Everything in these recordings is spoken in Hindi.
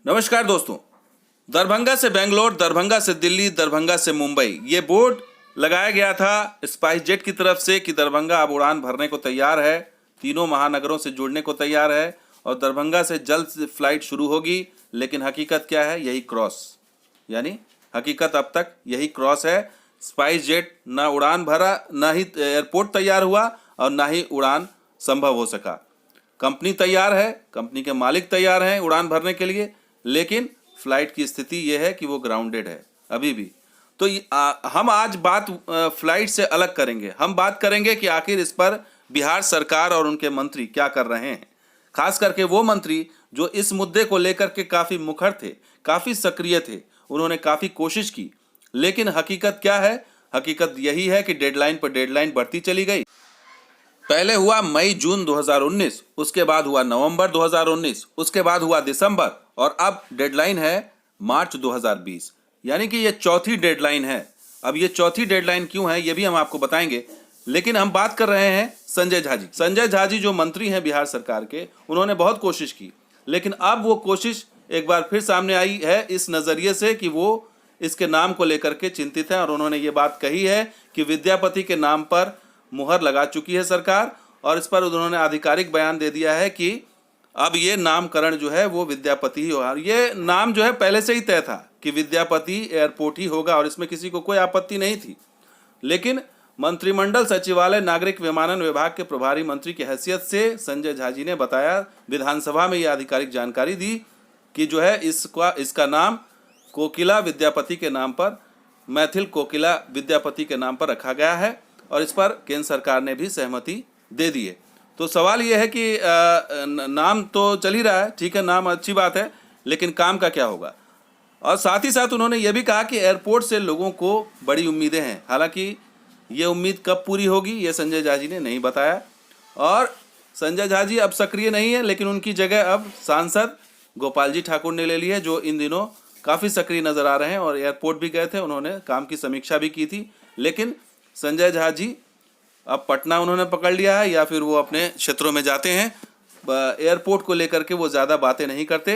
नमस्कार दोस्तों। दरभंगा से बेंगलोर, दरभंगा से दिल्ली, दरभंगा से मुंबई, ये बोर्ड लगाया गया था स्पाइस जेट की तरफ से कि दरभंगा अब उड़ान भरने को तैयार है, तीनों महानगरों से जुड़ने को तैयार है और दरभंगा से जल्द फ्लाइट शुरू होगी। लेकिन हकीकत क्या है? यही क्रॉस, यानी हकीकत अब तक यही क्रॉस है। स्पाइस जेट ना उड़ान भरा, ना ही एयरपोर्ट तैयार हुआ और ना ही उड़ान संभव हो सका। कंपनी तैयार है, कंपनी के मालिक तैयार हैं उड़ान भरने के लिए, लेकिन फ्लाइट की स्थिति ये है कि वो ग्राउंडेड है अभी भी। तो हम आज बात फ्लाइट से अलग करेंगे। हम बात करेंगे कि आखिर इस पर बिहार सरकार और उनके मंत्री क्या कर रहे हैं, खास करके वो मंत्री जो इस मुद्दे को लेकर के काफ़ी मुखर थे, काफ़ी सक्रिय थे, उन्होंने काफ़ी कोशिश की। लेकिन हकीकत क्या है? हकीकत यही है कि डेडलाइन पर डेडलाइन बढ़ती चली गई। पहले हुआ मई जून 2019, उसके बाद हुआ नवंबर 2019, उसके बाद हुआ दिसंबर और अब डेडलाइन है मार्च 2020, यानी कि ये चौथी डेडलाइन है। अब ये चौथी डेडलाइन क्यों है ये भी हम आपको बताएंगे। लेकिन हम बात कर रहे हैं संजय झा जी। संजय झा जी जो मंत्री हैं बिहार सरकार के, उन्होंने बहुत कोशिश की, लेकिन अब वो कोशिश एक बार फिर सामने आई है इस नज़रिए से कि वो इसके नाम को लेकर के चिंतित हैं और उन्होंने ये बात कही है कि विद्यापति के नाम पर मुहर लगा चुकी है सरकार और इस पर उन्होंने आधिकारिक बयान दे दिया है कि अब ये नामकरण जो है वो विद्यापति ही होगा। ये नाम जो है पहले से ही तय था कि विद्यापति एयरपोर्ट ही होगा और इसमें किसी को कोई आपत्ति नहीं थी। लेकिन मंत्रिमंडल सचिवालय नागरिक विमानन विभाग के प्रभारी मंत्री की हैसियत से संजय झा जी ने बताया, विधानसभा में ये आधिकारिक जानकारी दी कि जो है इसका नाम कोकिला विद्यापति के नाम पर, मैथिल कोकिला विद्यापति के नाम पर रखा गया है और इस पर केंद्र सरकार ने भी सहमति दे दी है। तो सवाल ये है कि नाम तो चल ही रहा है, ठीक है, नाम अच्छी बात है, लेकिन काम का क्या होगा? और साथ ही साथ उन्होंने ये भी कहा कि एयरपोर्ट से लोगों को बड़ी उम्मीदें हैं। हालांकि ये उम्मीद कब पूरी होगी ये संजय झा जी ने नहीं बताया। और संजय झा जी अब सक्रिय नहीं है, लेकिन उनकी जगह अब सांसद गोपाल जी ठाकुर ने ले ली है, जो इन दिनों काफ़ी सक्रिय नज़र आ रहे हैं और एयरपोर्ट भी गए थे, उन्होंने काम की समीक्षा भी की थी। लेकिन संजय झा जी अब पटना उन्होंने पकड़ लिया है या फिर वो अपने क्षेत्रों में जाते हैं। एयरपोर्ट को लेकर के वो ज़्यादा बातें नहीं करते।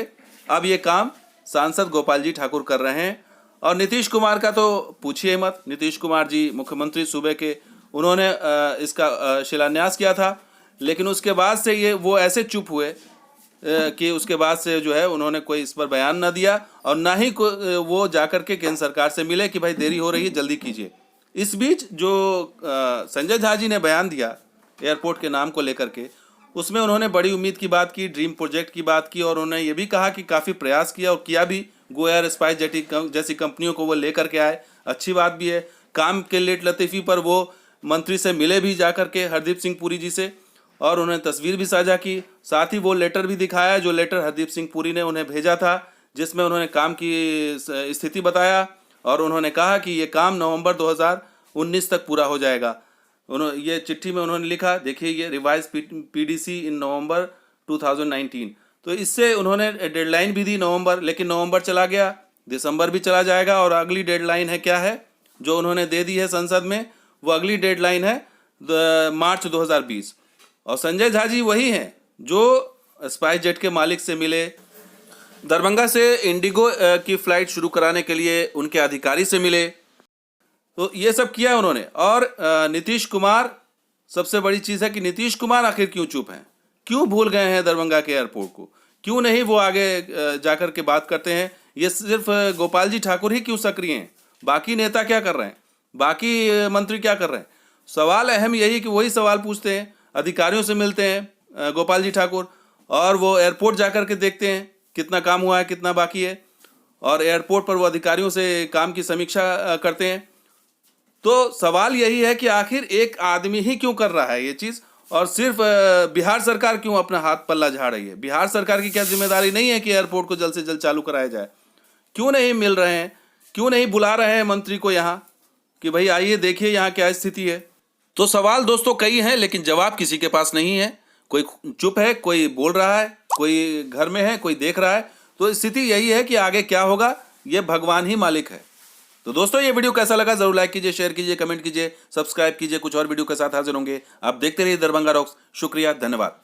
अब ये काम सांसद गोपाल जी ठाकुर कर रहे हैं। और नीतीश कुमार का तो पूछिए मत। नीतीश कुमार जी मुख्यमंत्री सूबे के, उन्होंने इसका शिलान्यास किया था, लेकिन उसके बाद से ये वो ऐसे चुप हुए कि उसके बाद से जो है उन्होंने कोई इस पर बयान न दिया और ना ही वो जाकर के केंद्र सरकार से मिले कि भाई देरी हो रही है, जल्दी कीजिए। इस बीच जो संजय झा जी ने बयान दिया एयरपोर्ट के नाम को लेकर के, उसमें उन्होंने बड़ी उम्मीद की बात की, ड्रीम प्रोजेक्ट की बात की और उन्होंने ये भी कहा कि काफ़ी प्रयास किया और किया भी। गो एयर, स्पाइस जेट जैसी कंपनियों को वो लेकर के आए, अच्छी बात भी है। काम के लेट लतीफ़ी पर वो मंत्री से मिले भी जा कर के, हरदीप सिंह पुरी जी से, और उन्होंने तस्वीर भी साझा की। साथ ही वो लेटर भी दिखाया जो लेटर हरदीप सिंह पुरी ने उन्हें भेजा था, जिसमें उन्होंने काम की स्थिति बताया और उन्होंने कहा कि ये काम नवंबर 2019 तक पूरा हो जाएगा। ये चिट्ठी में उन्होंने लिखा, देखिए ये रिवाइज पीडीसी इन नवंबर 2019। तो इससे उन्होंने डेडलाइन भी दी नवंबर, लेकिन नवंबर चला गया, दिसंबर भी चला जाएगा और अगली डेडलाइन है क्या है जो उन्होंने दे दी है संसद में, वो अगली डेडलाइन है मार्च 2020। और संजय झा जी वही हैं जो स्पाइस जेट के मालिक से मिले, दरभंगा से इंडिगो की फ़्लाइट शुरू कराने के लिए उनके अधिकारी से मिले। तो ये सब किया उन्होंने। और नीतीश कुमार, सबसे बड़ी चीज़ है कि नीतीश कुमार आखिर क्यों चुप हैं, क्यों भूल गए हैं दरभंगा के एयरपोर्ट को, क्यों नहीं वो आगे जाकर के बात करते हैं। ये सिर्फ गोपाल जी ठाकुर ही क्यों सक्रिय हैं, बाकी नेता क्या कर रहे हैं, बाकी मंत्री क्या कर रहे हैं? सवाल अहम यही कि वही सवाल पूछते हैं, अधिकारियों से मिलते हैं गोपाल जी ठाकुर, और वो एयरपोर्ट जाकर के देखते हैं कितना काम हुआ है, कितना बाकी है, और एयरपोर्ट पर वो अधिकारियों से काम की समीक्षा करते हैं। तो सवाल यही है कि आखिर एक आदमी ही क्यों कर रहा है ये चीज़, और सिर्फ बिहार सरकार क्यों अपना हाथ पल्ला झाड़ रही है? बिहार सरकार की क्या जिम्मेदारी नहीं है कि एयरपोर्ट को जल्द से जल्द चालू कराया जाए? क्यों नहीं मिल रहे हैं, क्यों नहीं बुला रहे हैं मंत्री को यहाँ कि भाई आइए देखिए यहाँ क्या स्थिति है? तो सवाल दोस्तों कई हैं, लेकिन जवाब किसी के पास नहीं है। कोई चुप है, कोई बोल रहा है, कोई घर में है, कोई देख रहा है। तो स्थिति यही है कि आगे क्या होगा ये भगवान ही मालिक है। तो दोस्तों ये वीडियो कैसा लगा जरूर लाइक कीजिए, शेयर कीजिए, कमेंट कीजिए, सब्सक्राइब कीजिए। कुछ और वीडियो के साथ हाजिर होंगे। आप देखते रहिए दरभंगा रॉक्स। शुक्रिया, धन्यवाद।